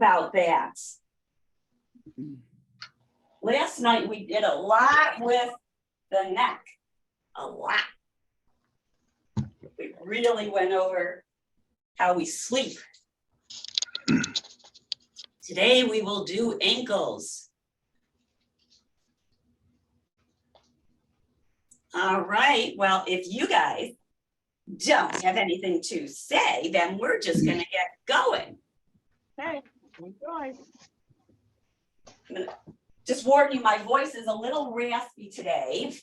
about that. Last night we did a lot with the neck, a lot. We really went over how we sleep. Today we will do ankles. All right, well, if you guys don't have anything to say, then we're just gonna get going. Okay, enjoy. I'm gonna just warn you, my voice is a little raspy today,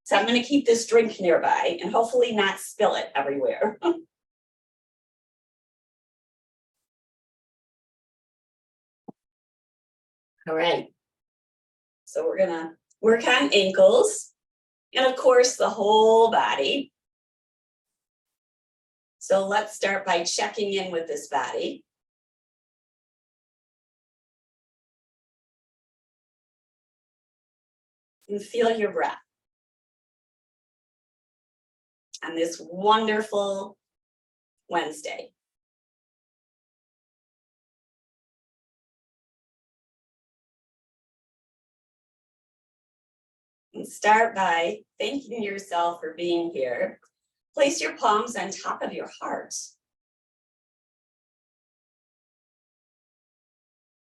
so I'm gonna keep this drink nearby and hopefully not spill it everywhere. All right, so we're gonna work on ankles and of course the whole body. So let's start by checking in with this body. And feel your breath on this wonderful Wednesday. And start by thanking yourself for being here. Place your palms on top of your heart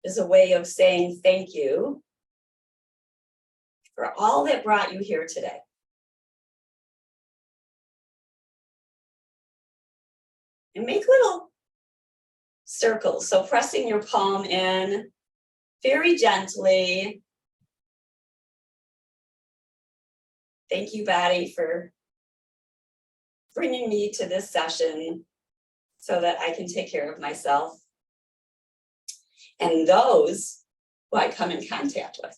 as a way of saying thank you for all that brought you here today. And make little circles. So pressing your palm in very gently. Thank you, body, for bringing me to this session so that I can take care of myself and those who I come in contact with.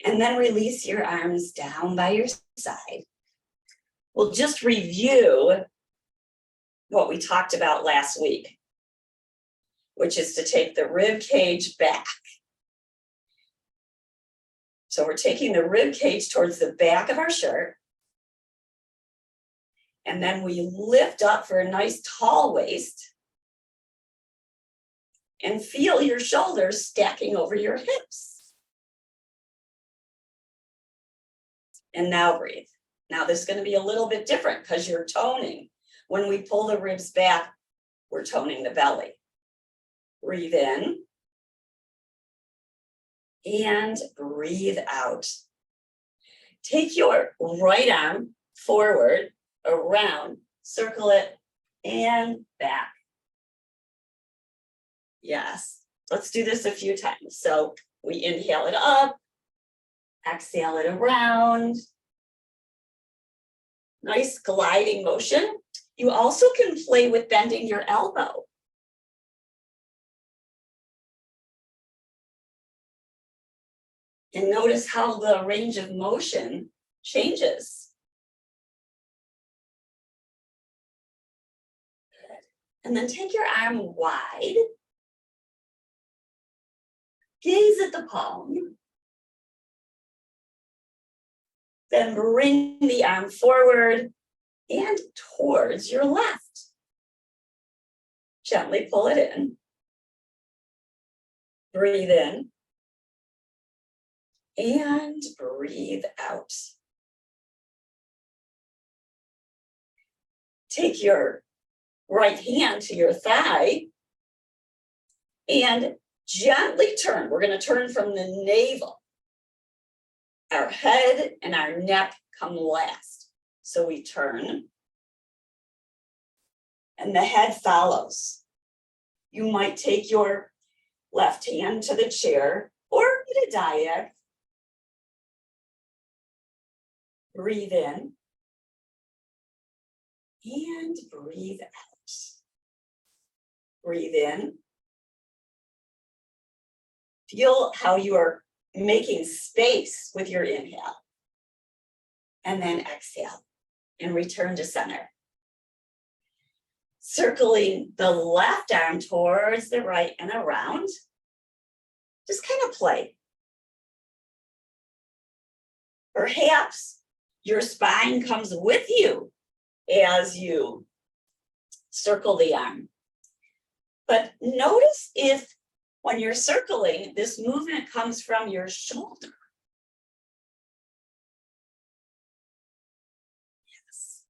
And then release your arms down by your side. We'll just review what we talked about last week, which is to take the rib cage back. So we're taking the rib cage towards the back of our shirt. And then we lift up for a nice tall waist. And feel your shoulders stacking over your hips. And now breathe. Now this is going to be a little bit different because you're toning. When we pull the ribs back, we're toning the belly. Breathe in. And breathe out. Take your right arm forward, around, circle it, and back. Yes, let's do this a few times. So we inhale it up, exhale it around. Nice gliding motion. You also can play with bending your elbow. And notice how the range of motion changes. And then take your arm wide. Gaze at the palm. Then bring the arm forward and towards your left. Gently pull it in. Breathe in. And breathe out. Take your right hand to your thigh and gently turn. We're going to turn from the navel. Our head and our neck come last. So we turn and the head follows. You might take your left hand to the chair or get a diag. Breathe in and breathe out. Breathe in. Feel how you are making space with your inhale. And then exhale and return to center. Circling the left arm towards the right and around. Just kind of play. Perhaps your spine comes with you as you circle the arm. But notice if when you're circling, this movement comes from your shoulder. Yes.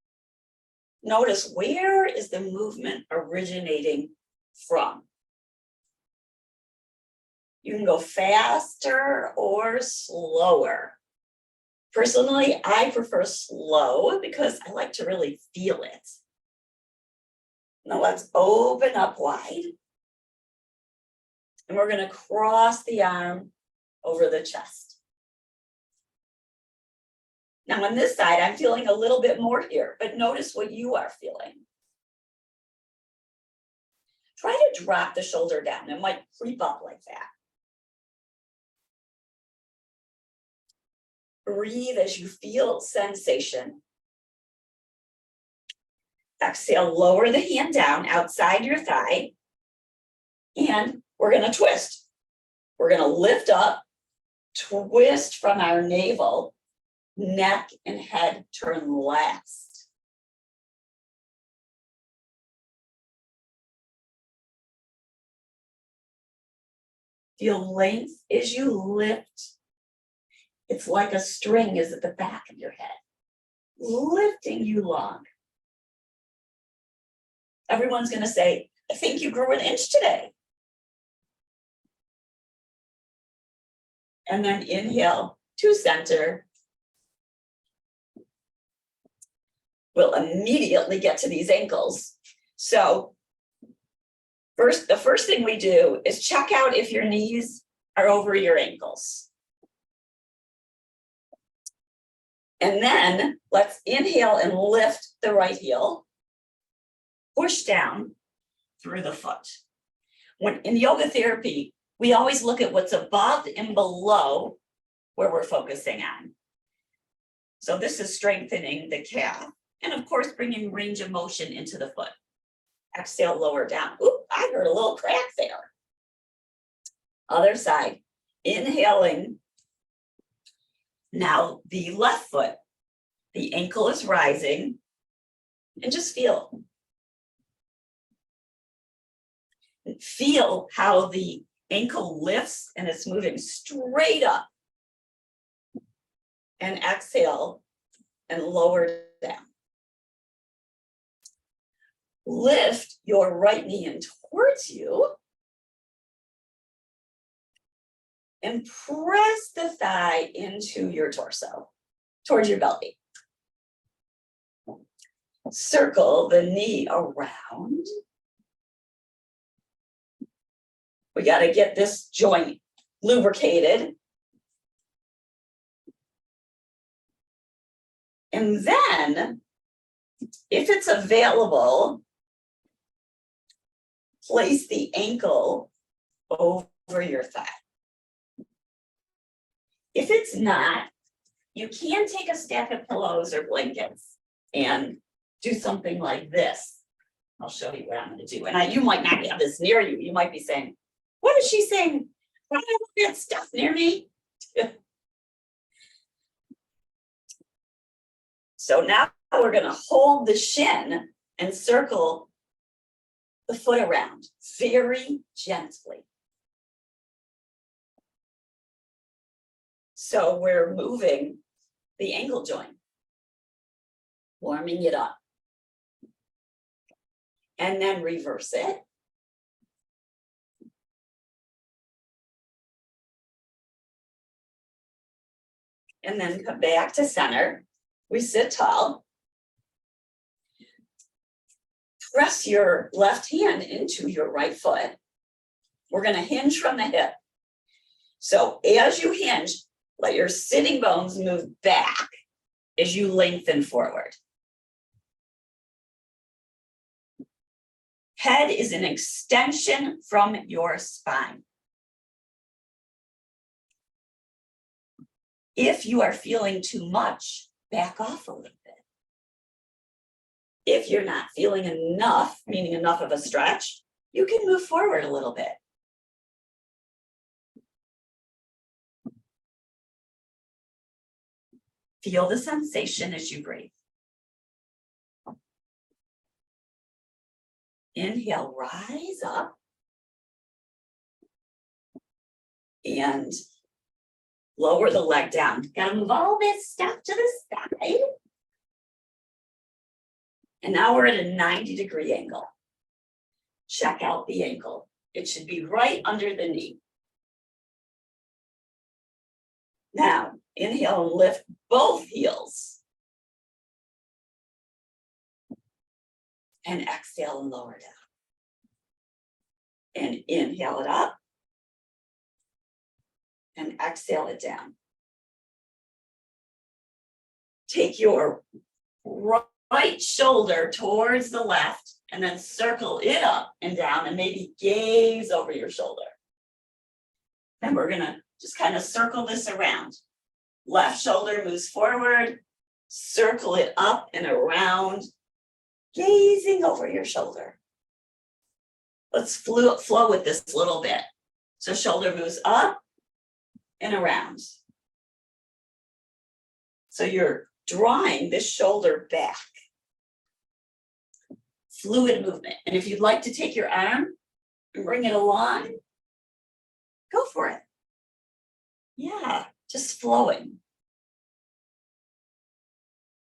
Notice where is the movement originating from. You can go faster or slower. Personally, I prefer slow because I like to really feel it. Now let's open up wide. And we're going to cross the arm over the chest. Now on this side, I'm feeling a little bit more here, but notice what you are feeling. Try to drop the shoulder down. It might creep up like that. Breathe as you feel sensation. Exhale, lower the hand down outside your thigh. And we're going to twist. We're going to lift up, twist from our navel, neck and head turn last. Feel length as you lift. It's like a string is at the back of your head, lifting you long. Everyone's going to say, I think you grew an inch today. And then inhale to center. We'll immediately get to these ankles. So the first thing we do is check out if your knees are over your ankles. And then let's inhale and lift the right heel. Push down through the foot. When in yoga therapy, we always look at what's above and below where we're focusing on. So this is strengthening the calf and of course bringing range of motion into the foot. Exhale, lower down. Oop, I heard a little crack there. Other side, inhaling. Now the left foot, the ankle is rising and just feel. Feel how the ankle lifts and it's moving straight up. And exhale and lower down. Lift your right knee in towards you. And press the thigh into your torso, towards your belly. Circle the knee around. We got to get this joint lubricated. And then, if it's available, place the ankle over your thigh. If it's not, you can take a stack of pillows or blankets and do something like this. I'll show you what I'm going to do. And you might not have this near you. You might be saying, what is she saying? I don't have that stuff near me. So now we're going to hold the shin and circle the foot around very gently. So we're moving the ankle joint, warming it up. And then reverse it. And then come back to center. We sit tall. Press your left hand into your right foot. We're going to hinge from the hip. So as you hinge, let your sitting bones move back as you lengthen forward. Head is an extension from your spine. If you are feeling too much, back off a little bit. If you're not feeling enough, meaning enough of a stretch, you can move forward a little bit. Feel the sensation as you breathe. Inhale, rise up. And lower the leg down. Gotta move all this stuff to the side. And now we're at a 90-degree angle. Check out the ankle. It should be right under the knee. Now, inhale and lift both heels. And exhale and lower down. And inhale it up. And exhale it down. Take your right shoulder towards the left and then circle it up and down and maybe gaze over your shoulder. And we're gonna just kind of circle this around. Left shoulder moves forward, circle it up and around, gazing over your shoulder. Let's flow with this a little bit. So shoulder moves up and around. So you're drawing this shoulder back. Fluid movement. And if you'd like to take your arm and bring it along, go for it. Yeah, just flowing.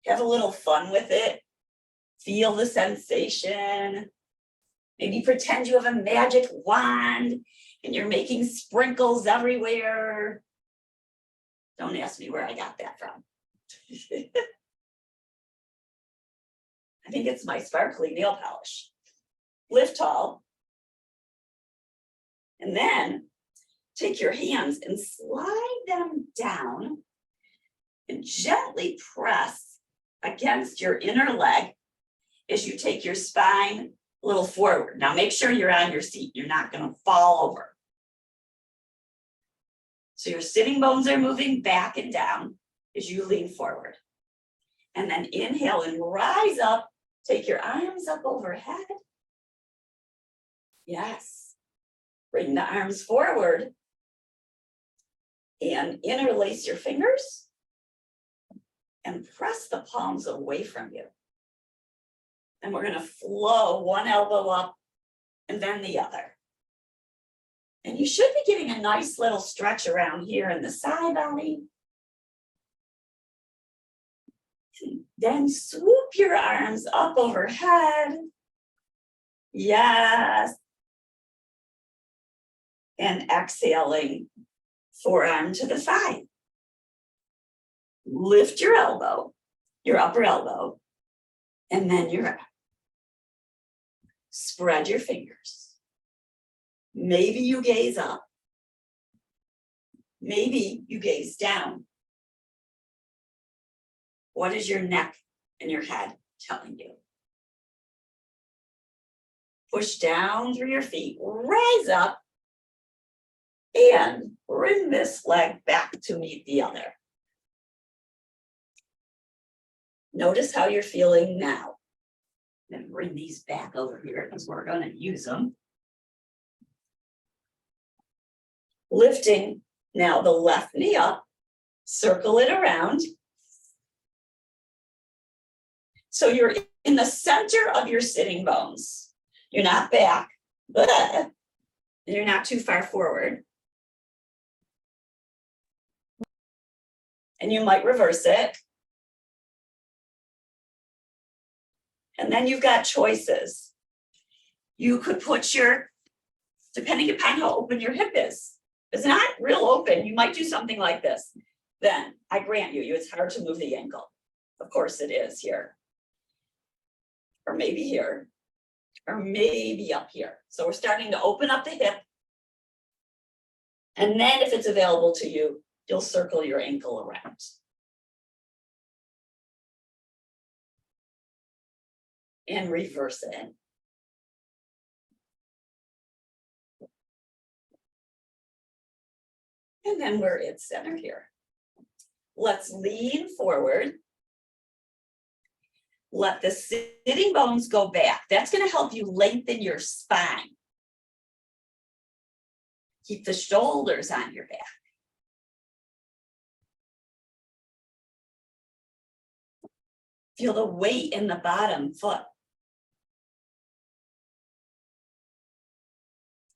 Have a little fun with it. Feel the sensation. Maybe pretend you have a magic wand and you're making sprinkles everywhere. Don't ask me where I got that from. I think it's my sparkly nail polish. Lift tall. And then take your hands and slide them down and gently press against your inner leg as you take your spine a little forward. Now make sure you're on your seat. You're not going to fall over. So your sitting bones are moving back and down as you lean forward. And then inhale and rise up. Take your arms up overhead. Yes. Bring the arms forward. And interlace your fingers. And press the palms away from you. And we're going to flow one elbow up and then the other. And you should be getting a nice little stretch around here in the side body. Then swoop your arms up overhead. Yes. And exhaling, forearm to the side. Lift your elbow, your upper elbow, and then your arm. Spread your fingers. Maybe you gaze up. Maybe you gaze down. What is your neck and your head telling you? Push down through your feet, rise up, and bring this leg back to meet the other. Notice how you're feeling now. Then bring these back over here because we're going to use them. Lifting now the left knee up, circle it around. So you're in the center of your sitting bones. You're not back, and you're not too far forward. And you might reverse it. And then you've got choices. You could put your, depending upon how open your hip is. If it's not real open, you might do something like this. Then I grant you, it's hard to move the ankle. Of course it is here. Or maybe here. Or maybe up here. So we're starting to open up the hip. And then if it's available to you, you'll circle your ankle around. And reverse it. And then we're at center here. Let's lean forward. Let the sitting bones go back. That's going to help you lengthen your spine. Keep the shoulders on your back. Feel the weight in the bottom foot.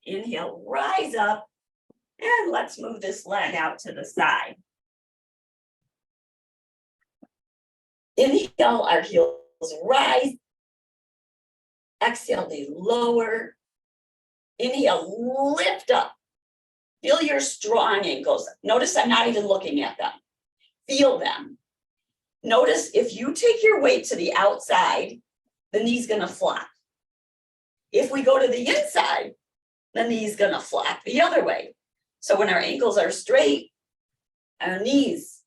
Inhale, rise up, and let's move this leg out to the side. Inhale, our heels rise. Exhale, they lower. Inhale, lift up. Feel your strong ankles. Notice I'm not even looking at them. Feel them. Notice if you take your weight to the outside, the knee's gonna flop. If we go to the inside, the knee's gonna flop the other way. So when our ankles are straight, our knees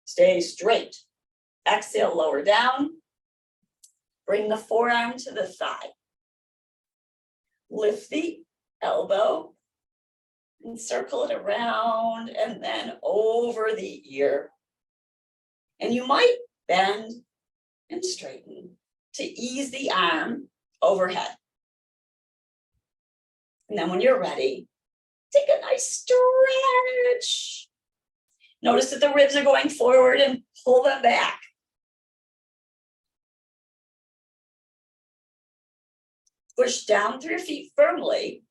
stay straight. Exhale, lower down. Bring the forearm to the thigh. Lift the elbow and circle it around and then over the ear. And you might bend and straighten to ease the arm overhead. And then when you're ready, take a nice stretch. Notice that the ribs are going forward and pull them back. Push down through your feet firmly.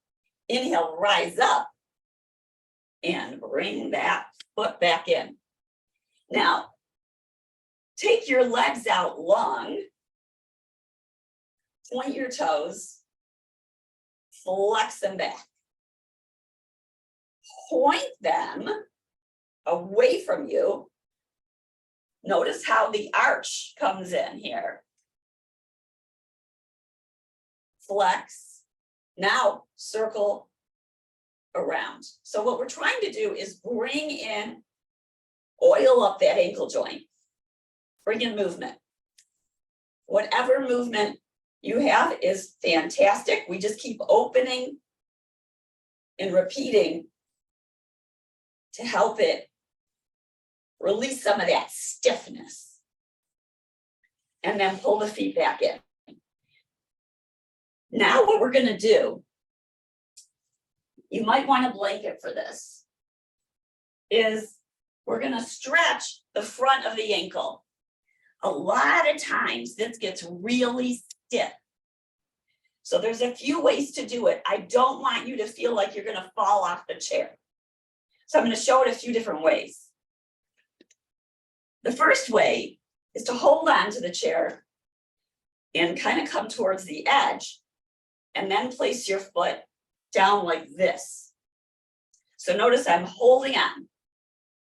Inhale, rise up and bring that foot back in. Now, take your legs out long. Point your toes. Flex them back. Point them away from you. Notice how the arch comes in here. Flex. Now circle around. So what we're trying to do is bring in, oil up that ankle joint. Bring in movement. Whatever movement you have is fantastic. We just keep opening and repeating to help it release some of that stiffness. And then pull the feet back in. Now what we're gonna do, you might want a blanket for this, is we're gonna stretch the front of the ankle. A lot of times this gets really stiff. So there's a few ways to do it. I don't want you to feel like you're gonna fall off the chair. So I'm gonna show it a few different ways. The first way is to hold on to the chair and kind of come towards the edge and then place your foot down like this. So notice I'm holding on.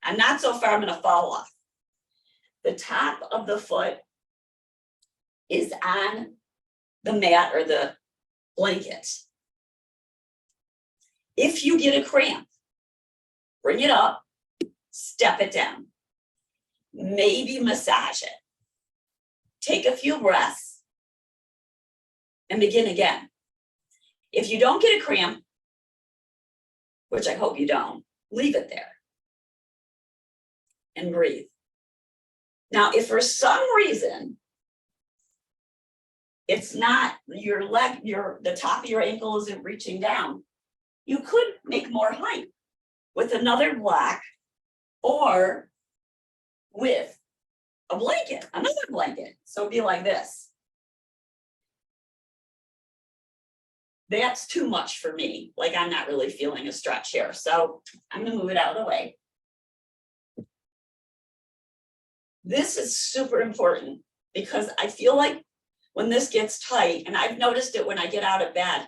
I'm not so far I'm gonna fall off. The top of the foot is on the mat or the blanket. If you get a cramp, bring it up, step it down. Maybe massage it. Take a few breaths and begin again. If you don't get a cramp, which I hope you don't, leave it there and breathe. Now, if for some reason it's not your leg, the top of your ankle isn't reaching down, you could make more height with another block or with a blanket, another blanket. So it'd be like this. That's too much for me. Like I'm not really feeling a stretch here. So I'm gonna move it out of the way. This is super important because I feel like when this gets tight, and I've noticed it when I get out of bed,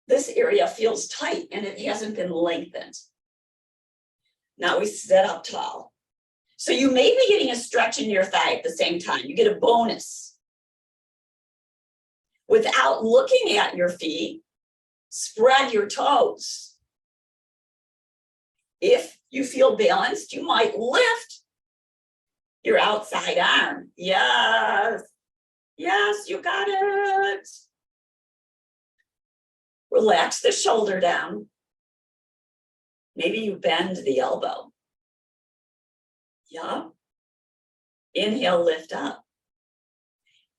this area feels tight and it hasn't been lengthened. Now we sit up tall. So you may be getting a stretch in your thigh at the same time. You get a bonus. Without looking at your feet, spread your toes. If you feel balanced, you might lift your outside arm. Yes, yes, you got it. Relax the shoulder down. Maybe you bend the elbow. Yeah. Inhale, lift up.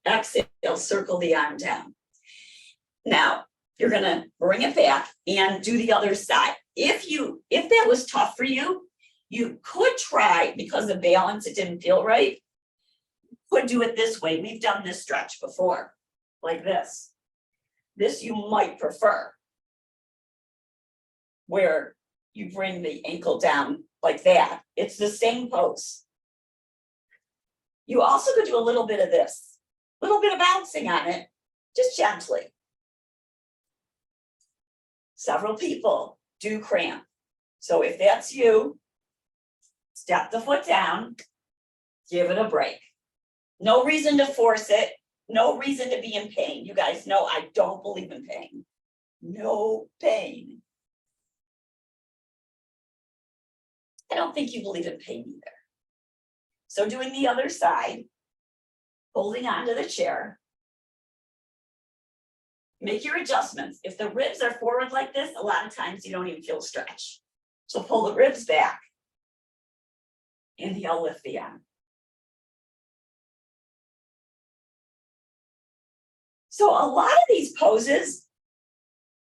Exhale, circle the arm down. Now, you're gonna bring it back and do the other side. If that was tough for you, you could try, because of balance, it didn't feel right. You could do it this way. We've done this stretch before, like this. This you might prefer. where you bring the ankle down like that. It's the same pose. You also could do a little bit of this, a little bit of bouncing on it, just gently. Several people do cramp. So if that's you, step the foot down, give it a break. No reason to force it, no reason to be in pain. You guys know I don't believe in pain. No pain. I don't think you believe in pain either. So doing the other side, holding onto the chair. Make your adjustments. If the ribs are forward like this, a lot of times you don't even feel stretch. So pull the ribs back. Inhale, lift the arm. So a lot of these poses,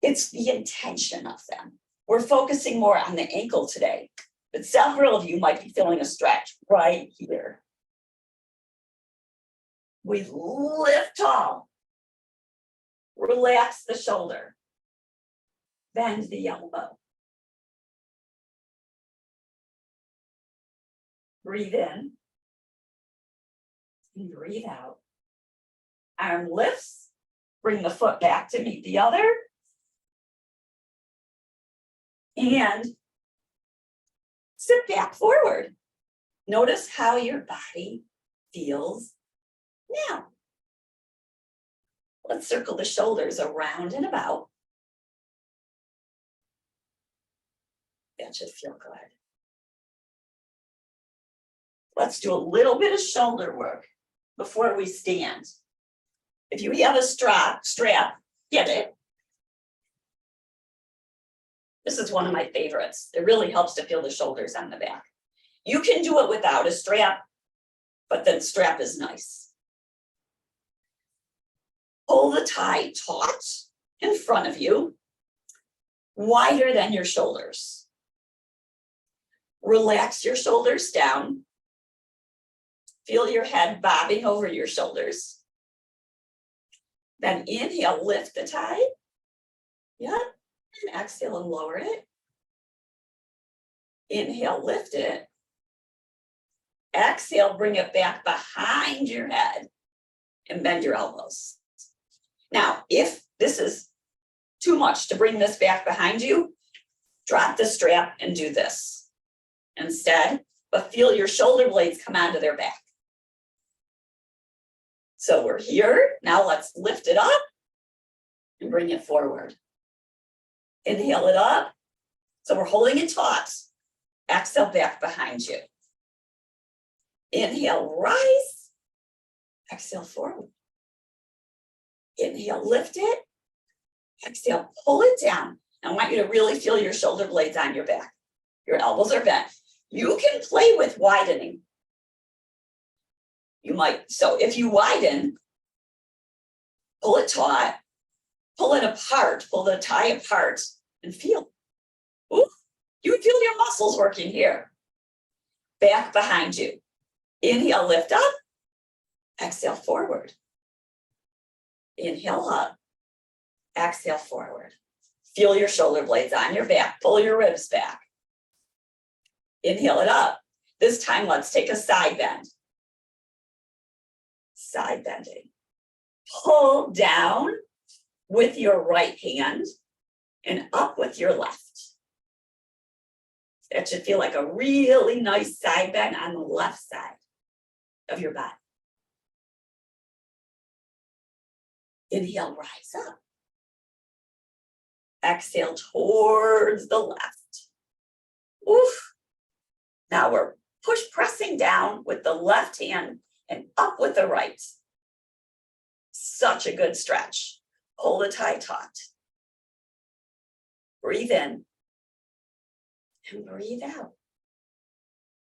it's the intention of them. We're focusing more on the ankle today, but several of you might be feeling a stretch right here. We lift tall. Relax the shoulder. Bend the elbow. Breathe in. And breathe out. Arm lifts. Bring the foot back to meet the other. And sit back forward. Notice how your body feels now. Let's circle the shoulders around and about. That should feel good. Let's do a little bit of shoulder work before we stand. If you have a strap, get it. This is one of my favorites. It really helps to feel the shoulders on the back. You can do it without a strap, but the strap is nice. Pull the tie taut in front of you, wider than your shoulders. Relax your shoulders down. Feel your head bobbing over your shoulders. Then inhale, lift the tie. Yep. And exhale and lower it. Inhale, lift it. Exhale, bring it back behind your head and bend your elbows. Now, if this is too much to bring this back behind you, drop the strap and do this instead, but feel your shoulder blades come onto their back. So we're here. Now let's lift it up and bring it forward. Inhale it up. So we're holding it taut. Exhale back behind you. Inhale, rise. Exhale forward. Inhale, lift it. Exhale, pull it down. I want you to really feel your shoulder blades on your back. Your elbows are bent. You can play with widening. You might, so if you widen, pull it taut, pull it apart, pull the tie apart and feel. Ooh, you feel your muscles working here. Back behind you. Inhale, lift up. Exhale, forward. Inhale up. Exhale, forward. Feel your shoulder blades on your back. Pull your ribs back. Inhale it up. This time, let's take a side bend. Side bending. Pull down with your right hand and up with your left. That should feel like a really nice side bend on the left side of your body. Inhale, rise up. Exhale towards the left. Oof. Now we're pressing down with the left hand and up with the right. Such a good stretch. Pull the tie taut. Breathe in and breathe out.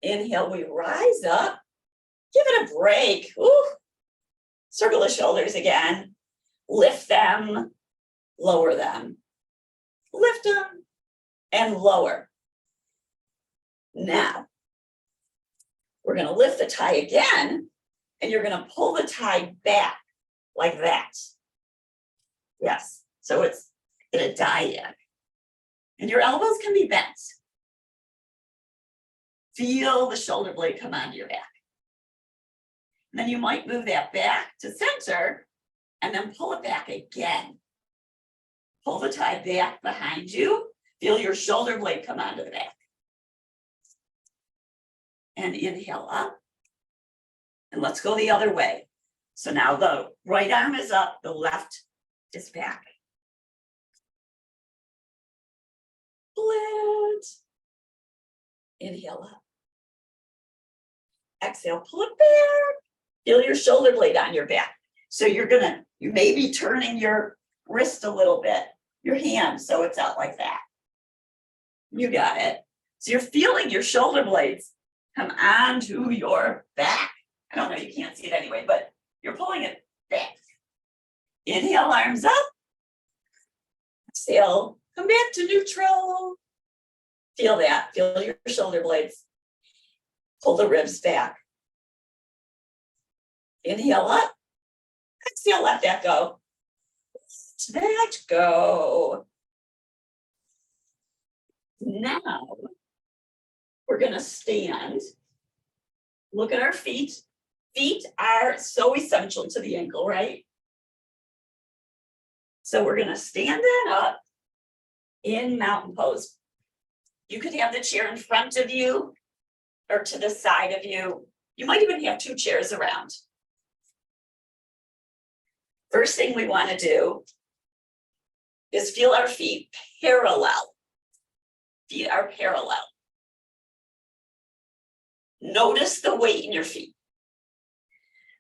Inhale, we rise up. Give it a break. Ooh. Circle the shoulders again. Lift them, lower them. Lift them and lower. Now, we're going to lift the tie again, and you're going to pull the tie back like that. Yes, so it's in a diag. And your elbows can be bent. Feel the shoulder blade come onto your back. And then you might move that back to center and then pull it back again. Pull the tie back behind you. Feel your shoulder blade come onto the back. And inhale up. And let's go the other way. So now the right arm is up, the left is back. Split. Inhale up. Exhale, pull it back. Feel your shoulder blade on your back. So you may be turning your wrist a little bit, your hand, so it's out like that. You got it. So you're feeling your shoulder blades come onto your back. I don't know, you can't see it anyway, but you're pulling it back. Inhale, arms up. Exhale, come back to neutral. Feel that, feel your shoulder blades. Pull the ribs back. Inhale up. Exhale, let that go. Let that go. Now, we're gonna stand. Look at our feet. Feet are so essential to the ankle, right? So we're gonna stand that up in mountain pose. You could have the chair in front of you or to the side of you. You might even have two chairs around. First thing we want to do is feel our feet parallel. Feet are parallel. Notice the weight in your feet.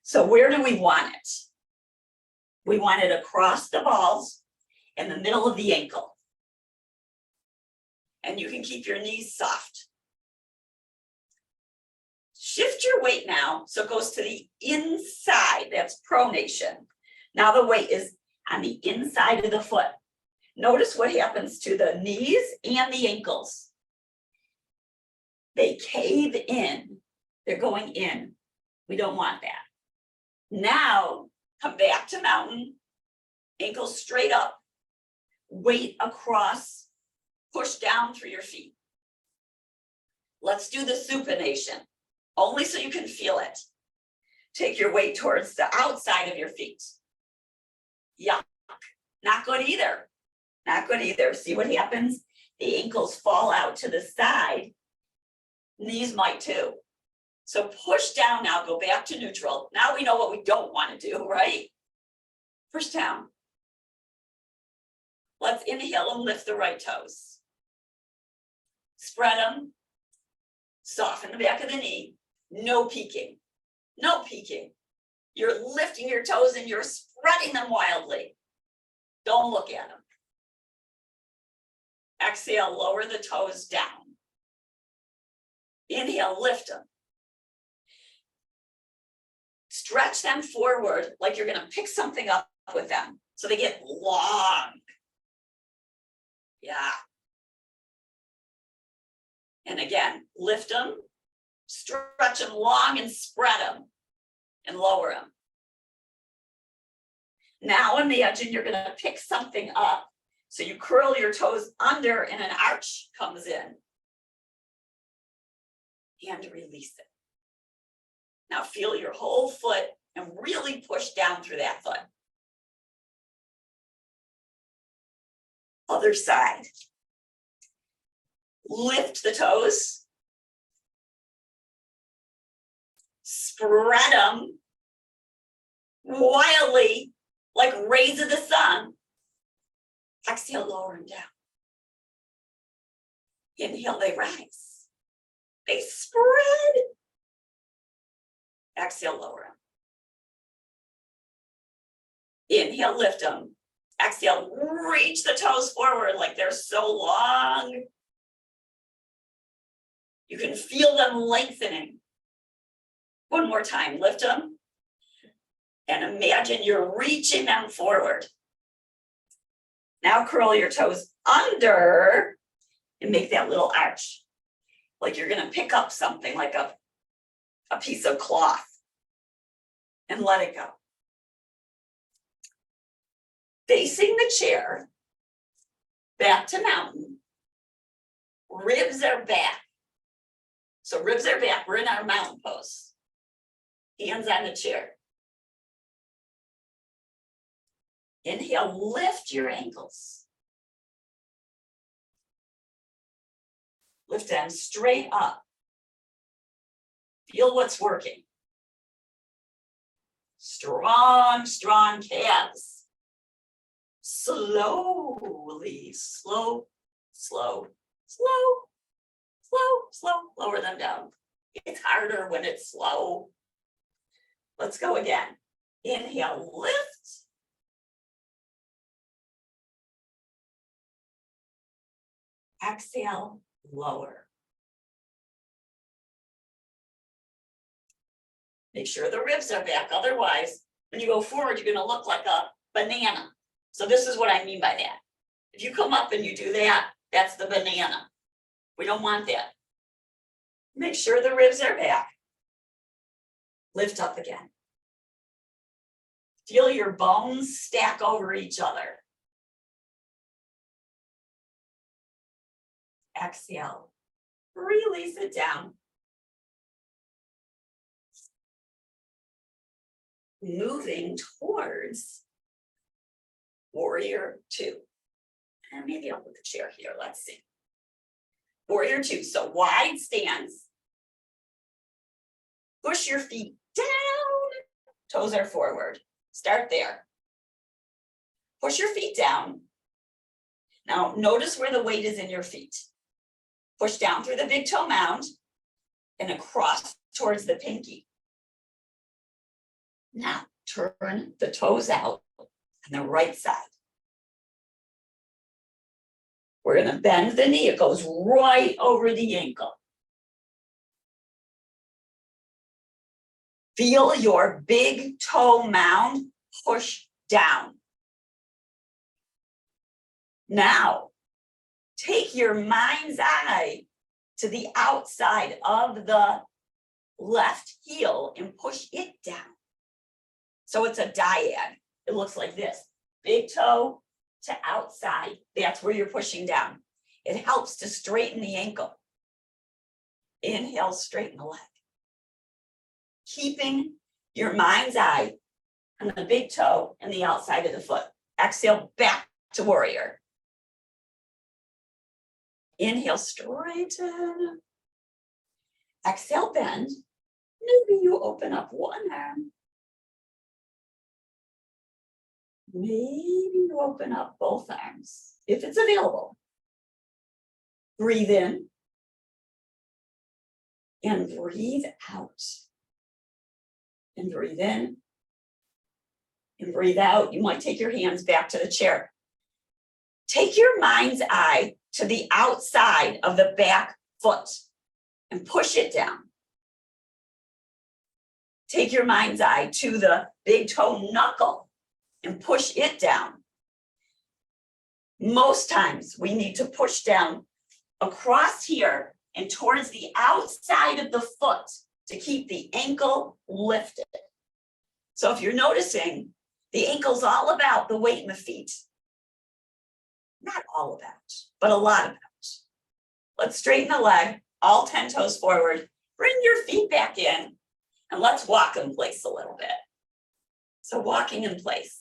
So where do we want it? We want it across the balls in the middle of the ankle. And you can keep your knees soft. Shift your weight now so it goes to the inside. That's pronation. Now the weight is on the inside of the foot. Notice what happens to the knees and the ankles. They cave in. They're going in. We don't want that. Now, come back to mountain. Ankles straight up. Weight across. Push down through your feet. Let's do the supination. Only so you can feel it. Take your weight towards the outside of your feet. Yuck. Not good either. Not good either. See what happens? The ankles fall out to the side. Knees might too. So push down now, go back to neutral. Now we know what we don't want to do, right? Push down. Let's inhale and lift the right toes. Spread them. Soften the back of the knee. No peeking. No peeking. You're lifting your toes and you're spreading them wildly. Don't look at them. Exhale, lower the toes down. Inhale, lift them. Stretch them forward like you're going to pick something up with them so they get long. Yeah. And again, lift them, stretch them long and spread them and lower them. Now imagine you're going to pick something up. So you curl your toes under and an arch comes in. And release it. Now feel your whole foot and really push down through that foot. Other side. Lift the toes. Spread them wildly like rays of the sun. Exhale, lower them down. Inhale, they rise. They spread. Exhale, lower them. Inhale, lift them. Exhale, reach the toes forward like they're so long. You can feel them lengthening. One more time, lift them. And imagine you're reaching them forward. Now curl your toes under and make that little arch. Like you're gonna pick up something like a piece of cloth and let it go. Facing the chair, back to mountain. Ribs are back. So ribs are back. We're in our mountain pose. Hands on the chair. Inhale, lift your ankles. Lift them straight up. Feel what's working. Strong, strong calves. Slowly, slow, slow, slow, slow, slow. Lower them down. It's harder when it's slow. Let's go again. Inhale, lift. Exhale, lower. Make sure the ribs are back. Otherwise, when you go forward, you're going to look like a banana. So this is what I mean by that. If you come up and you do that, that's the banana. We don't want that. Make sure the ribs are back. Lift up again. Feel your bones stack over each other. Exhale. Release it down. Moving towards warrior 2. And maybe I'll put the chair here. Let's see. Warrior 2. So wide stance. Push your feet down. Toes are forward. Start there. Push your feet down. Now notice where the weight is in your feet. Push down through the big toe mound and across towards the pinky. Now turn the toes out on the right side. We're going to bend the knee. It goes right over the ankle. Feel your big toe mound push down. Now, take your mind's eye to the outside of the left heel and push it down. So it's a dyad. It looks like this. Big toe to outside. That's where you're pushing down. It helps to straighten the ankle. Inhale, straighten the leg. Keeping your mind's eye on the big toe and the outside of the foot. Exhale, back to warrior. Inhale, straighten. Exhale, bend. Maybe you open up one arm. Maybe you open up both arms, if it's available. Breathe in. And breathe out. And breathe in. And breathe out. You might take your hands back to the chair. Take your mind's eye to the outside of the back foot and push it down. Take your mind's eye to the big toe knuckle and push it down. Most times we need to push down across here and towards the outside of the foot to keep the ankle lifted. So if you're noticing, the ankle's all about the weight in the feet. Not all about, but a lot about. Let's straighten the leg, all 10 toes forward. Bring your feet back in, and let's walk in place a little bit. So walking in place.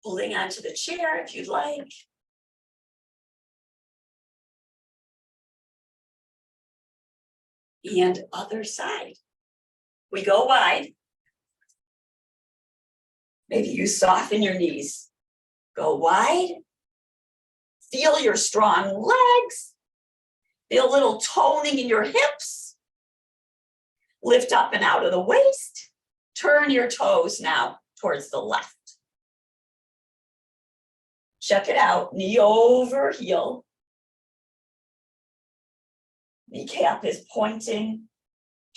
Holding onto the chair if you'd like. And other side. We go wide. Maybe you soften your knees. Go wide. Feel your strong legs. Feel a little toning in your hips. Lift up and out of the waist. Turn your toes now towards the left. Check it out. Knee over heel. Kneecap is pointing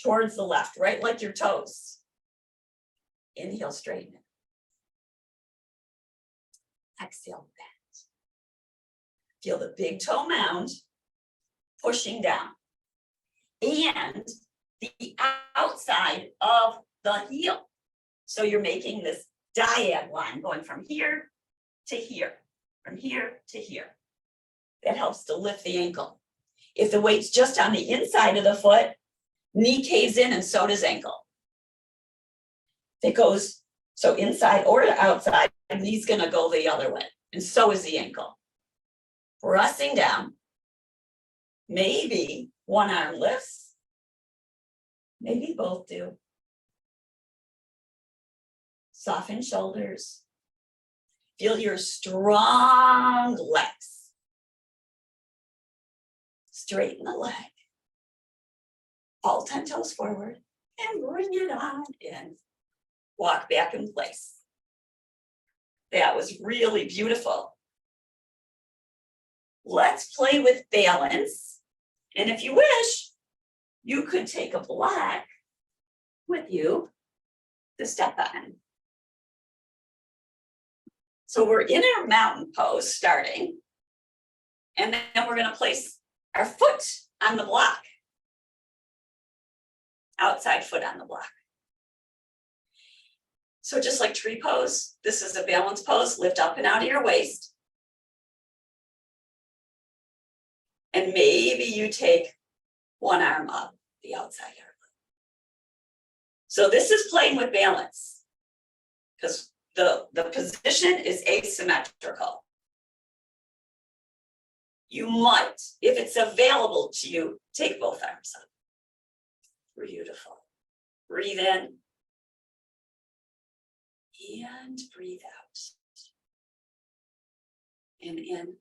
towards the left, right like your toes. Inhale, straighten it. Exhale, bend. Feel the big toe mound pushing down. And the outside of the heel. So you're making this dyad line going from here to here, from here to here. That helps to lift the ankle. If the weight's just on the inside of the foot, knee caves in and so does ankle. If it goes so inside or outside, the knee's gonna go the other way, and so is the ankle. Pressing down. Maybe one arm lifts. Maybe both do. Soften shoulders. Feel your strong legs. Straighten the leg. All 10 toes forward and bring it on in. Walk back in place. That was really beautiful. Let's play with balance. And if you wish, you could take a block with you to step on. So we're in our mountain pose starting, and then we're going to place our foot on the block. Outside foot on the block. So just like tree pose, this is a balance pose. Lift up and out of your waist. And maybe you take one arm up the outside arm. So this is playing with balance because the position is asymmetrical. You might, if it's available to you, take both arms up. Beautiful. Breathe in and breathe out. And in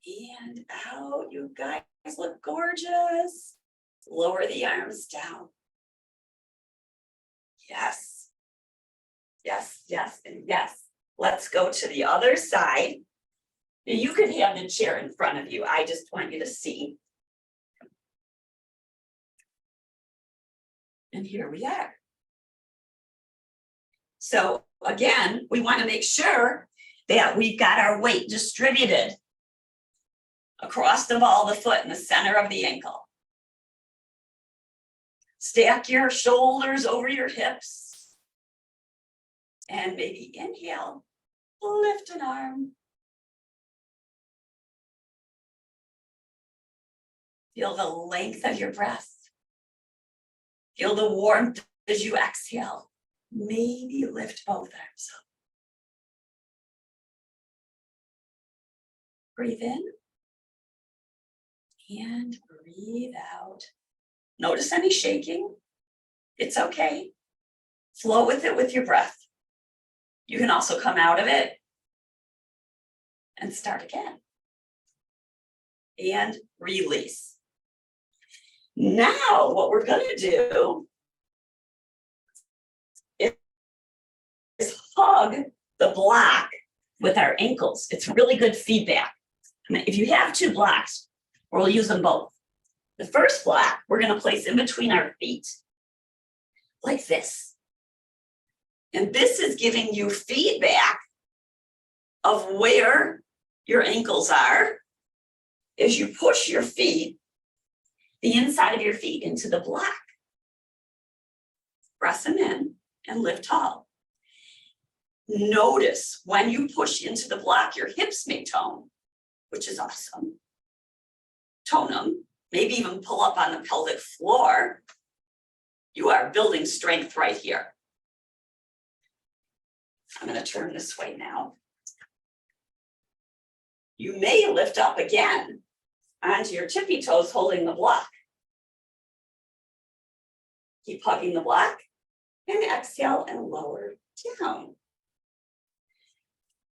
and out. You guys look gorgeous. Lower the arms down. Yes. Yes, yes, and yes. Let's go to the other side. You can have the chair in front of you. I just want you to see. And here we are. So again, we want to make sure that we've got our weight distributed across the ball of the foot in the center of the ankle. Stack your shoulders over your hips. And maybe inhale, lift an arm. Feel the length of your breath. Feel the warmth as you exhale. Maybe lift both arms up. Breathe in and breathe out. Notice any shaking. It's okay. Flow with it with your breath. You can also come out of it and start again. And release. Now, what we're going to do is hug the block with our ankles. It's really good feedback. I mean, if you have two blocks, we'll use them both. The first block, we're going to place in between our feet, like this. And this is giving you feedback of where your ankles are as you push your feet, the inside of your feet into the block. Press them in and lift tall. Notice when you push into the block, your hips may tone, which is awesome. Tone them, maybe even pull up on the pelvic floor. You are building strength right here. I'm going to turn this way now. You may lift up again onto your tippy toes, holding the block. Keep hugging the block and exhale and lower down.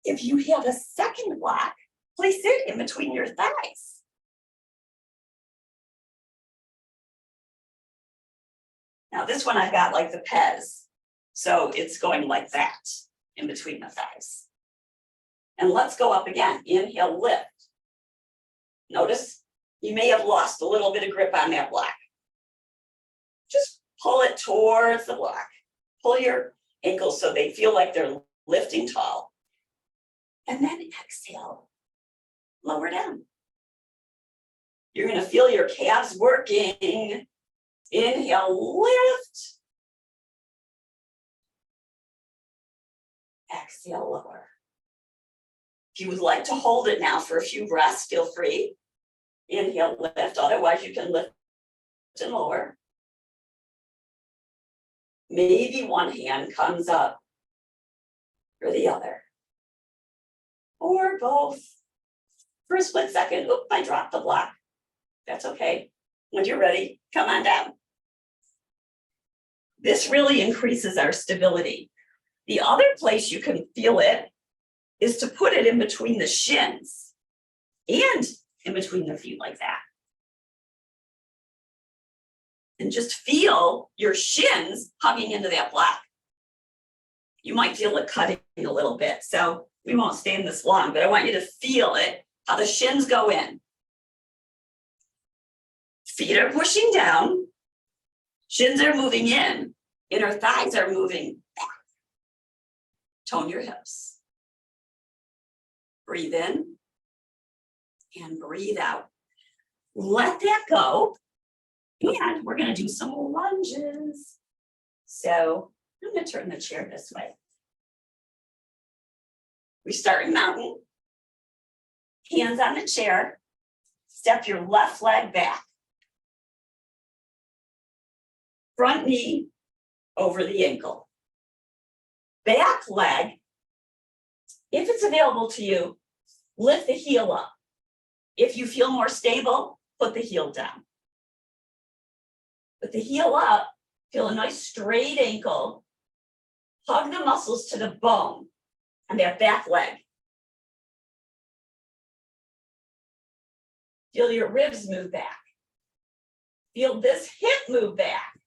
If you have a second block, place it in between your thighs. Now this one I've got like the Pez, so it's going like that in between the thighs. And let's go up again. Inhale, lift. Notice you may have lost a little bit of grip on that block. Just pull it towards the block. Pull your ankles so they feel like they're lifting tall. And then exhale, lower down. You're going to feel your calves working. Inhale, lift. Exhale, lower. If you would like to hold it now for a few breaths, feel free. Inhale, lift, otherwise you can lift and lower. Maybe one hand comes up or the other, or both. For a split second, oop, I dropped the block. That's okay. When you're ready, come on down. This really increases our stability. The other place you can feel it is to put it in between the shins and in between the feet like that. And just feel your shins hugging into that block. You might feel it cutting a little bit, so we won't stay in this long, but I want you to feel it, how the shins go in. Feet are pushing down, shins are moving in, inner thighs are moving back. Tone your hips. Breathe in and breathe out. Let that go. And we're going to do some lunges. So I'm going to turn the chair this way. We start in mountain. Hands on the chair. Step your left leg back. Front knee over the ankle. Back leg, if it's available to you, lift the heel up. If you feel more stable, put the heel down. With the heel up, feel a nice straight ankle. Hug the muscles to the bone on that back leg. Feel your ribs move back. Feel this hip move back.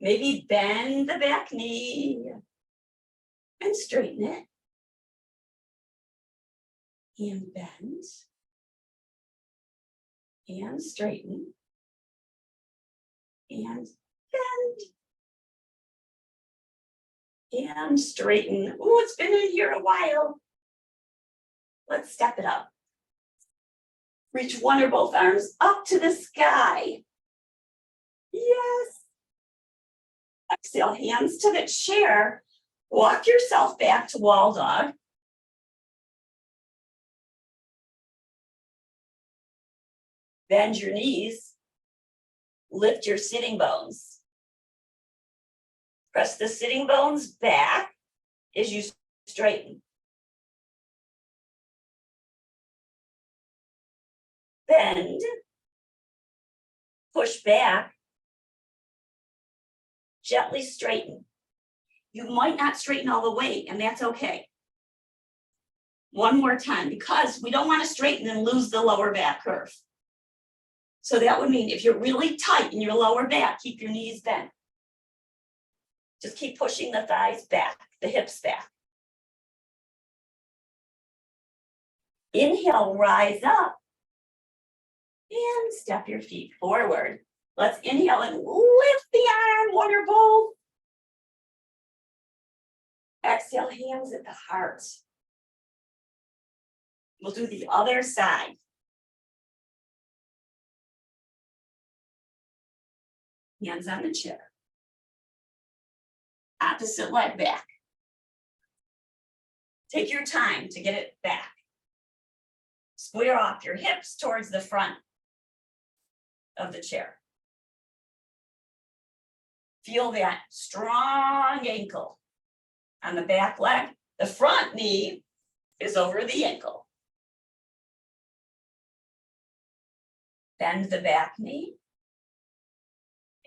Maybe bend the back knee and straighten it. And bend. And straighten. And bend. And straighten. Oh, it's been in here a while. Let's step it up. Reach one or both arms up to the sky. Yes. Exhale, hands to the chair. Walk yourself back to wall dog. Bend your knees. Lift your sitting bones. Press the sitting bones back as you straighten. Bend. Push back. Gently straighten. You might not straighten all the way, and that's okay. One more time, because we don't want to straighten and lose the lower back curve. So that would mean if you're really tight in your lower back, keep your knees bent. Just keep pushing the thighs back, the hips back. Inhale, rise up. And step your feet forward. Let's inhale and lift the arm, one or both. Exhale, hands at the heart. We'll do the other side. Hands on the chair. Opposite leg back. Take your time to get it back. Square off your hips towards the front of the chair. Feel that strong ankle on the back leg. The front knee is over the ankle. Bend the back knee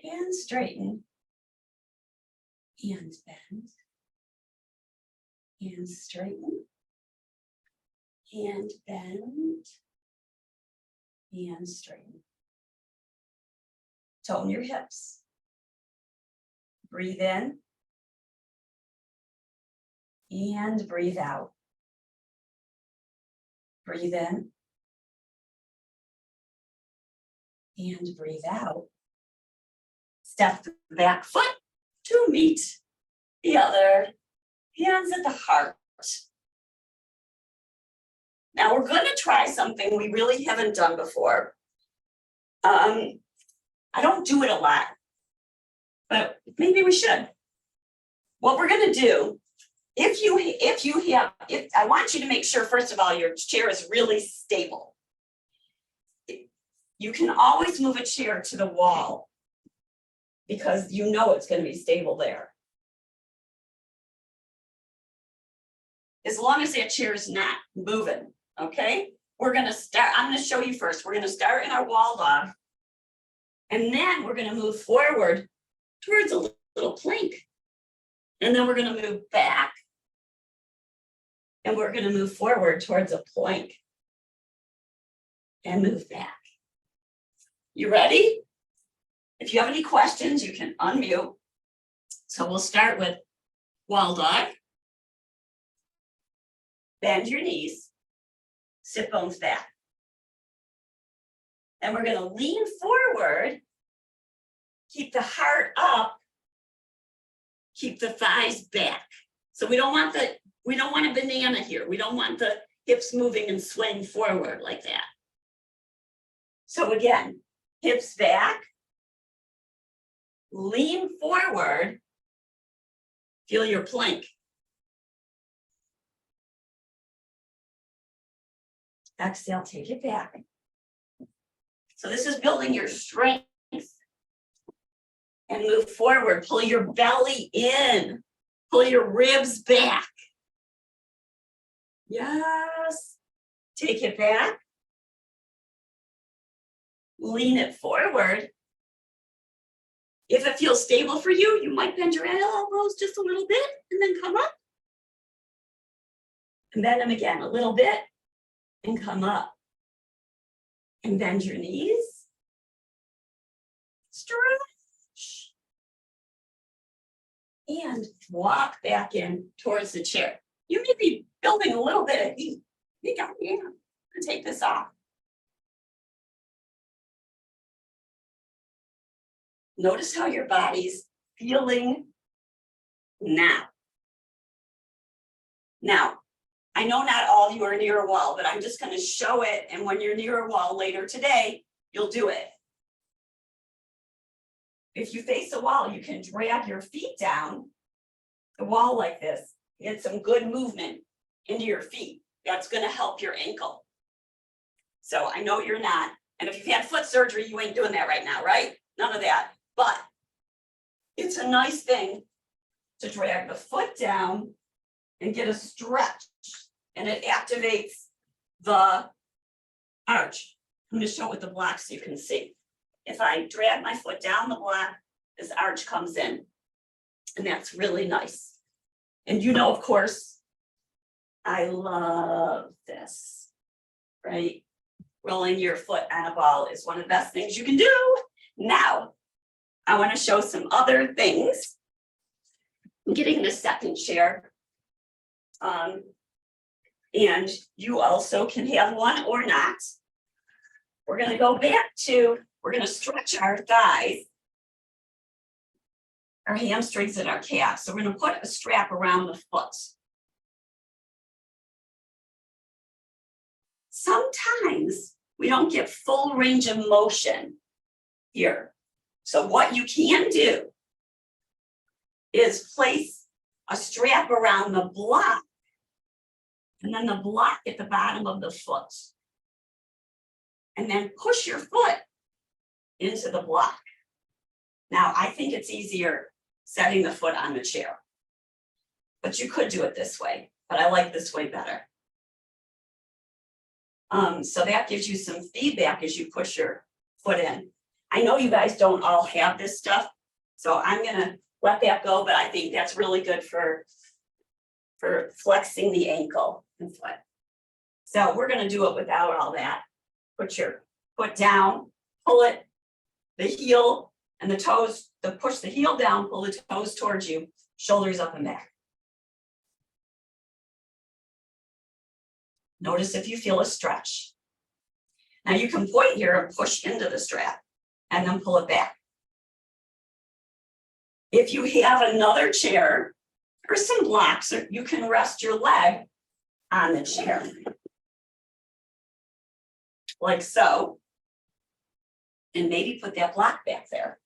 and straighten and bend and straighten and bend and straighten. Tone your hips. Breathe in and breathe out. Breathe in and breathe out. Step the back foot to meet the other. Hands at the heart. Now we're going to try something we really haven't done before. I don't do it a lot, but maybe we should. What we're going to do if I want you to make sure, first of all, your chair is really stable. You can always move a chair to the wall because you know it's going to be stable there. As long as that chair is not moving, okay? We're going to start, I'm going to show you first. We're going to start in our wall dog. And then we're going to move forward towards a little plank. And then we're going to move back. And we're going to move forward towards a plank. And move back. You ready? If you have any questions, you can unmute. So we'll start with wall dog. Bend your knees. Sit bones back. And we're going to lean forward. Keep the heart up. Keep the thighs back. So we don't want a banana here. We don't want the hips moving and swaying forward like that. So again, hips back. Lean forward. Feel your plank. Exhale, take it back. So this is building your strength. And move forward, pull your belly in, pull your ribs back. Yes, take it back. Lean it forward. If it feels stable for you, you might bend your elbows just a little bit and then come up. And bend them again a little bit and come up. And bend your knees. Stretch. And walk back in towards the chair. You may be building a little bit of heat. You got me. I'm going to take this off. Notice how your body's feeling now. Now, I know not all of you are near a wall, but I'm just going to show it. And when you're near a wall later today, you'll do it. If you face a wall, you can drag your feet down the wall like this. Get some good movement into your feet. That's going to help your ankle. So I know you're not. And if you've had foot surgery, you ain't doing that right now, right? None of that. But it's a nice thing to drag the foot down and get a stretch. And it activates the arch. I'm going to show it with the block so you can see. If I drag my foot down the block, this arch comes in. And that's really nice. And you know, of course, I love this, right? Rolling your foot on a ball is one of the best things you can do. Now, I want to show some other things. I'm getting the second chair. And you also can have one or not. We're going to go back to, we're going to stretch our thighs, our hamstrings and our calves. So we're going to put a strap around the foot. Sometimes we don't get full range of motion here. So what you can do is place a strap around the block and then the block at the bottom of the foot. And then push your foot into the block. Now, I think it's easier setting the foot on the chair, but you could do it this way, but I like this way better. So that gives you some feedback as you push your foot in. I know you guys don't all have this stuff, so I'm gonna let that go, but I think that's really good for flexing the ankle and foot. So we're gonna do it without all that. Put your foot down, pull it, the heel and the toes, push the heel down, pull the toes towards you, shoulders up and back. Notice if you feel a stretch. Now you can point here and push into the strap and then pull it back. If you have another chair or some blocks, you can rest your leg on the chair. Like so. And maybe put that block back there.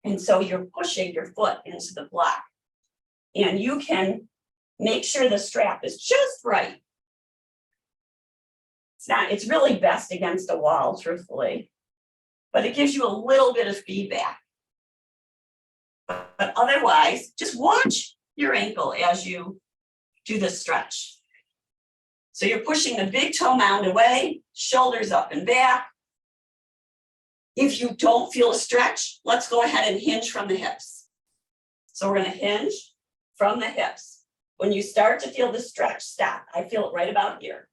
And so you're pushing your foot into the block. And you can make sure the strap is just right. It's really best against a wall, truthfully, but it gives you a little bit of feedback. But otherwise, just watch your ankle as you do the stretch. So you're pushing the big toe mound away, shoulders up and back. If you don't feel a stretch, let's go ahead and hinge from the hips. So we're going to hinge from the hips. When you start to feel the stretch, stop. I feel it right about here.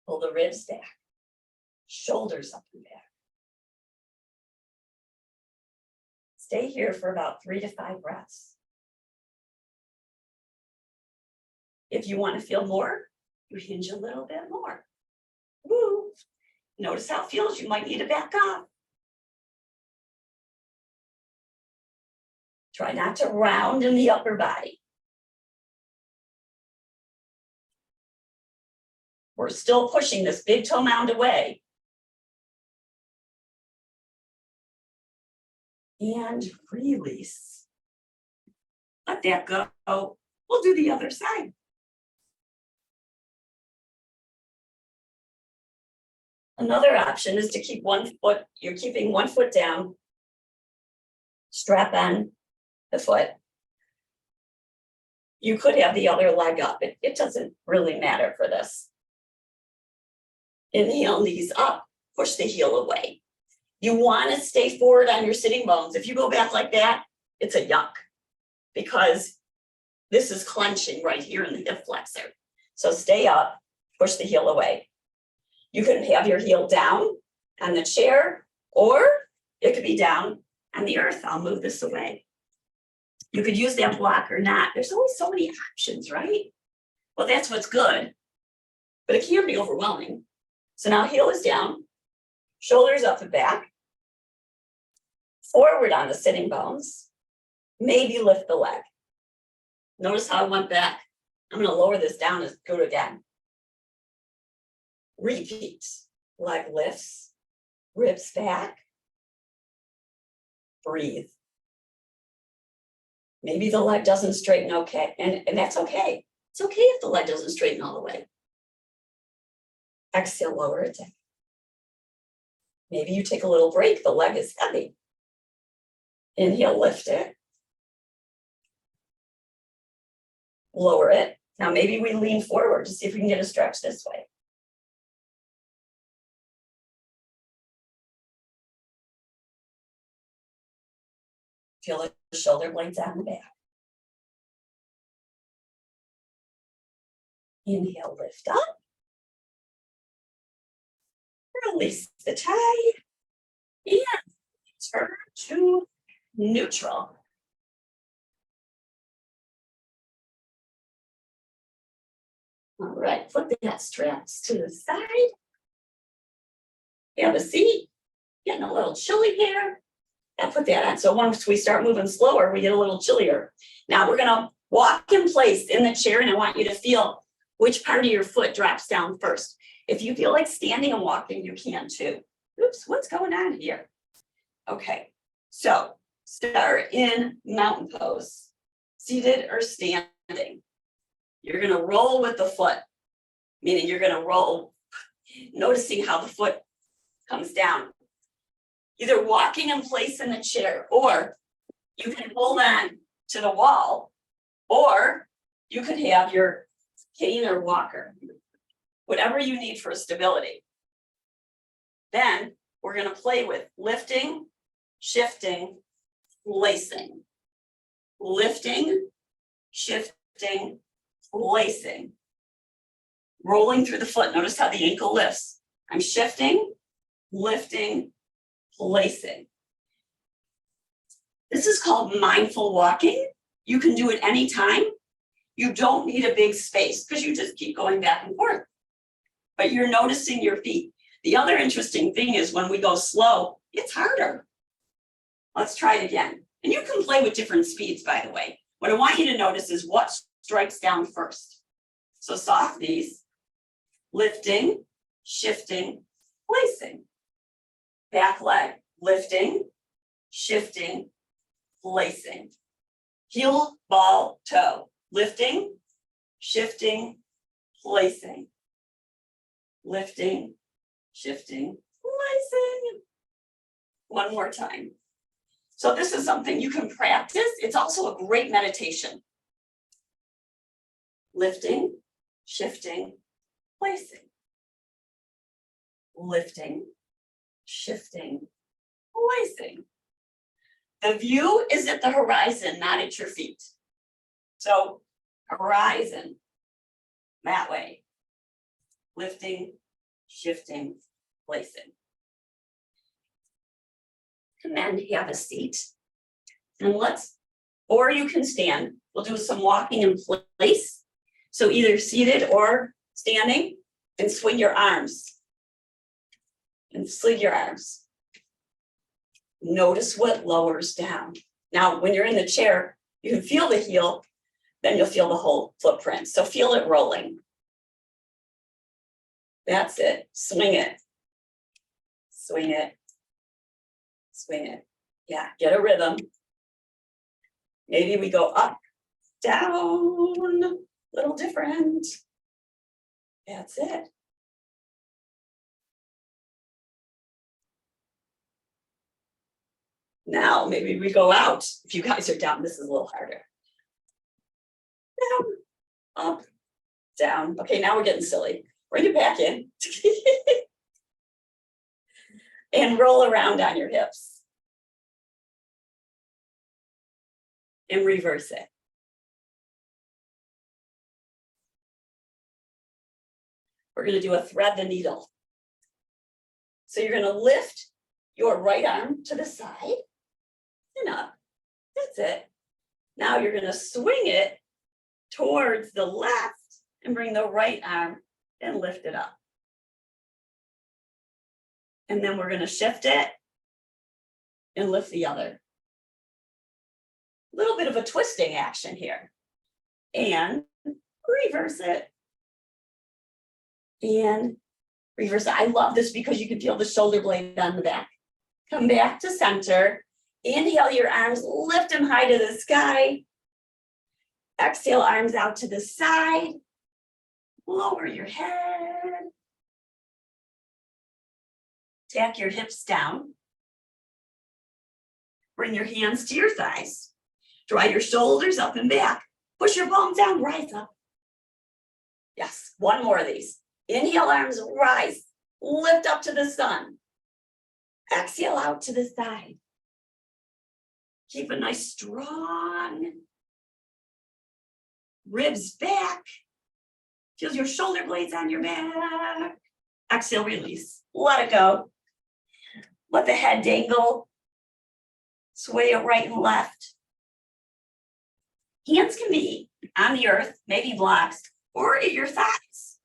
Pull the ribs back, shoulders up and back. Stay here for about 3 to 5 breaths. If you want to feel more, you hinge a little bit more. Woo. Notice how it feels. You might need to back up. Try not to round in the upper body. We're still pushing this big toe mound away. And release. Let that go. We'll do the other side. Another option is to keep one foot, you're keeping one foot down, strap on the foot. You could have the other leg up. It doesn't really matter for this. Inhale, knees up, push the heel away. You want to stay forward on your sitting bones. If you go back like that, it's a yuck because this is clenching right here in the hip flexor. So stay up, push the heel away. You can have your heel down on the chair, or it could be down on the earth. I'll move this away. You could use that block or not. There's always so many options, right? Well, that's what's good, but it can be overwhelming. So now heel is down, shoulders up and back, forward on the sitting bones, maybe lift the leg. Notice how I went back. I'm going to lower this down and go again. Repeat. Leg lifts, ribs back, breathe. Maybe the leg doesn't straighten okay, and that's okay. It's okay if the leg doesn't straighten all the way. Exhale, lower it down. Maybe you take a little break, the leg is heavy. Inhale, lift it. Lower it. Now maybe we lean forward to see if we can get a stretch this way. Feel the shoulder blades on the back. Inhale, lift up. Release the tie. And turn to neutral. All right, put that straps to the side. Have a seat. Getting a little chilly here. And put that on. So once we start moving slower, we get a little chillier. Now we're going to walk in place in the chair, and I want you to feel which part of your foot drops down first. If you feel like standing and walking, you can too. Oops, what's going on here? Okay, so start in mountain pose, seated or standing. You're going to roll with the foot, meaning you're going to roll, noticing how the foot comes down. Either walking in place in the chair, or you can hold on to the wall, or you could have your cane or walker, whatever you need for stability. Then we're going to play with lifting, shifting, placing. Lifting, shifting, placing. Rolling through the foot. Notice how the ankle lifts. I'm shifting, lifting, placing. This is called mindful walking. You can do it anytime. You don't need a big space because you just keep going back and forth. But you're noticing your feet. The other interesting thing is when we go slow, it's harder. Let's try it again. And you can play with different speeds, by the way. What I want you to notice is what strikes down first. So soft knees, lifting, shifting, placing. Back leg, lifting, shifting, placing. heel, ball, toe. Lifting, shifting, placing. Lifting, shifting, placing. One more time. So this is something you can practice. It's also a great meditation. Lifting, shifting, placing. Lifting, shifting, placing. The view is at the horizon, not at your feet. So horizon, that way. Lifting, shifting, placing. And then have a seat. And or you can stand. We'll do some walking in place. So either seated or standing, and swing your arms. And swing your arms. Notice what lowers down. Now, when you're in the chair, you can feel the heel, then you'll feel the whole footprint. So feel it rolling. That's it. Swing it. Swing it. Swing it. Yeah, get a rhythm. Maybe we go up, down, a little different. That's it. Now, maybe we go out. If you guys are down, this is a little harder. Down, up, down. Okay, now we're getting silly. Bring it back in. And roll around on your hips. And reverse it. We're going to do a thread the needle. So you're going to lift your right arm to the side and up. That's it. Now you're going to swing it towards the left and bring the right arm and lift it up. And then we're going to shift it and lift the other. A little bit of a twisting action here. And reverse it. And reverse it. I love this because you can feel the shoulder blade on the back. Come back to center. Inhale your arms, lift them high to the sky. Exhale, arms out to the side. Lower your head. Tack your hips down. Bring your hands to your thighs. Draw your shoulders up and back. Push your palms down, rise up. Yes, one more of these. Inhale, arms rise. Lift up to the sun. Exhale out to the side. Keep a nice strong ribs back. Feel your shoulder blades on your back. Exhale, release. Let it go. Let the head dangle. Sway it right and left. Hands can be on the earth, maybe blocks, or at your thighs.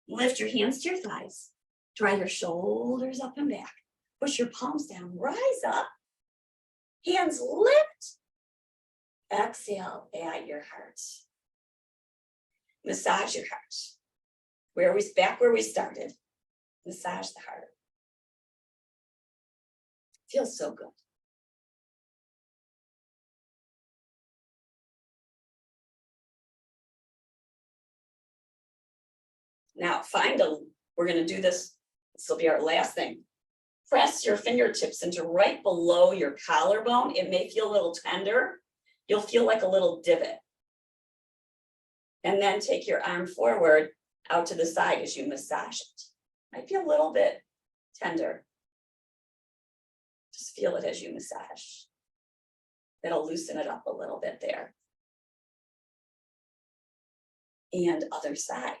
Lift your hands to your thighs. Draw your shoulders up and back. Push your palms down. Rise up. Hands lift. Exhale at your heart. Massage your heart. Back where we started. Massage the heart. Feels so good. Now we're going to do this. This will be our last thing. Press your fingertips into right below your collarbone. It may feel a little tender. You'll feel like a little divot. And then take your arm forward out to the side as you massage it. Might be a little bit tender. Just feel it as you massage. That'll loosen it up a little bit there. And other side.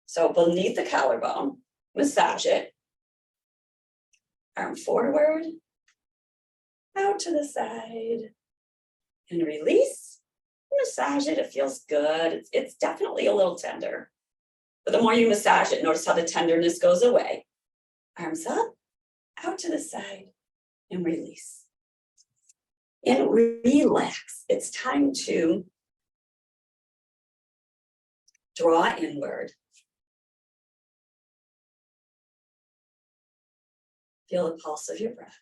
So beneath the collarbone, massage it. Arm forward, out to the side, and release. Massage it, it feels good. It's definitely a little tender. But the more you massage it, notice how the tenderness goes away. Arms up, out to the side, and release. And relax. It's time to draw inward. Feel the pulse of your breath.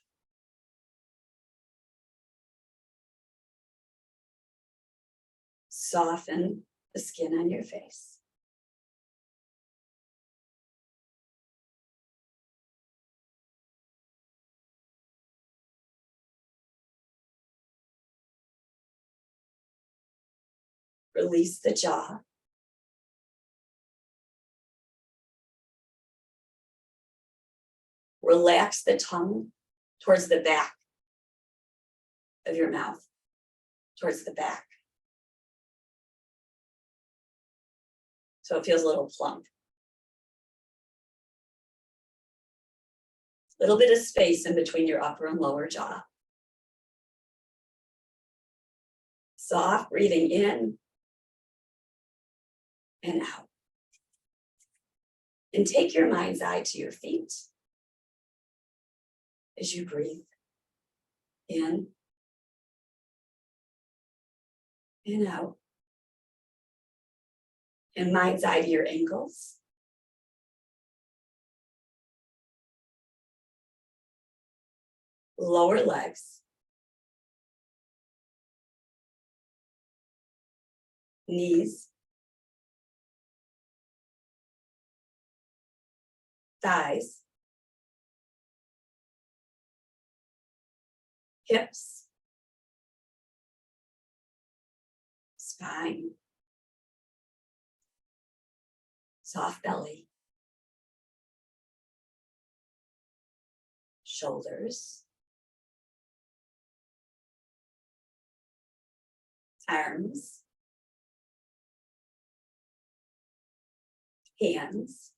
Soften the skin on your face. Release the jaw. Relax the tongue towards the back of your mouth, towards the back. So it feels a little plump. Little bit of space in between your upper and lower jaw. Soft breathing in and out. And take your mind's eye to your feet as you breathe in and out. And mind's eye to your ankles. Lower legs. Knees. Thighs. Hips. Spine. Soft belly. Shoulders. Arms. Hands.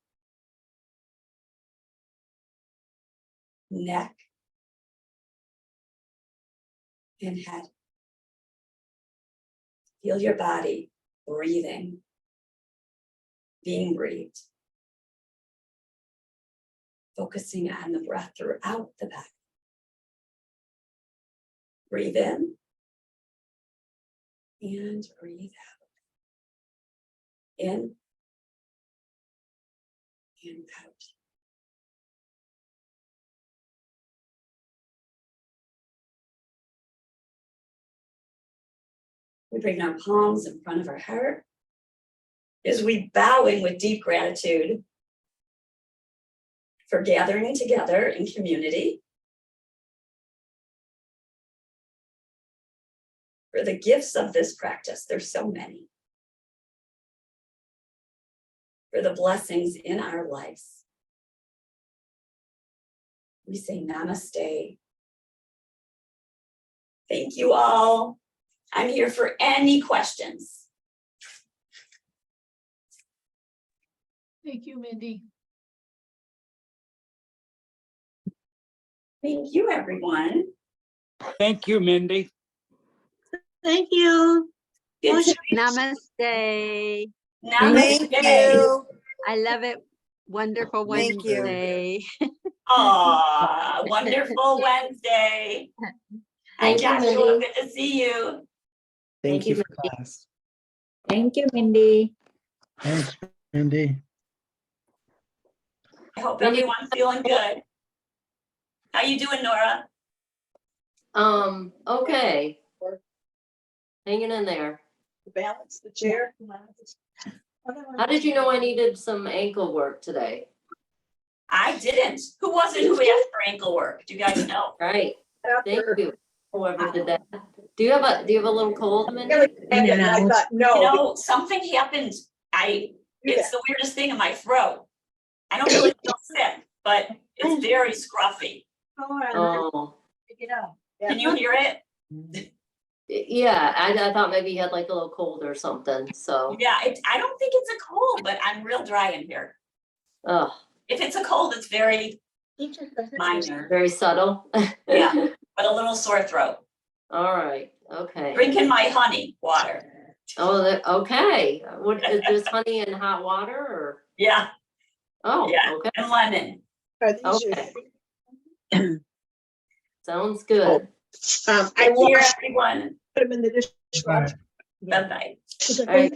Neck. And head. Feel your body breathing, being breathed. Focusing on the breath throughout the body. Breathe in and breathe out. In and out. We bring our palms in front of our heart as we bowing with deep gratitude for gathering together in community, for the gifts of this practice. There's so many. For the blessings in our lives. We say namaste. Thank you all. I'm here for any questions. Thank you, Mindy. Thank you, everyone. Thank you, Mindy. Thank you. Good to Namaste. Namaste. Thank you. I love it. Wonderful Thank you. Wednesday. Aw, wonderful Wednesday. Hi, Thank you, Joshua. Mindy. Good to see you. Thank Thank you you, for class. Thank you, Mindy. Thanks, Mindy. I hope Mindy- everyone's feeling good. How you doing, Nora? Okay. Hanging in there. Balance the chair. How did you know I needed some ankle work today? I didn't. Who was it who asked for ankle work? Do you guys know? Right. Thank you. Whoever did that. Do you have a little cold, Mindy? I thought, You no. know, something happened. It's the weirdest thing in my throat. I don't really feel sick, but it's very scruffy. Oh, Can you hear it? yeah. I thought maybe you had like a little cold or something. So, Yeah, I don't think it's a cold, but I'm real dry in here. oh, If it's a cold, it's very minor. very subtle. Yeah, but a little sore throat. All right. Okay. Drinking my honey water. Oh, okay. What is this, honey and hot water or? Yeah, Oh, Yeah. okay. and lemon. Okay. Sounds good. I Take care, washed everyone. them in the dishwasher. Bye-bye. All right.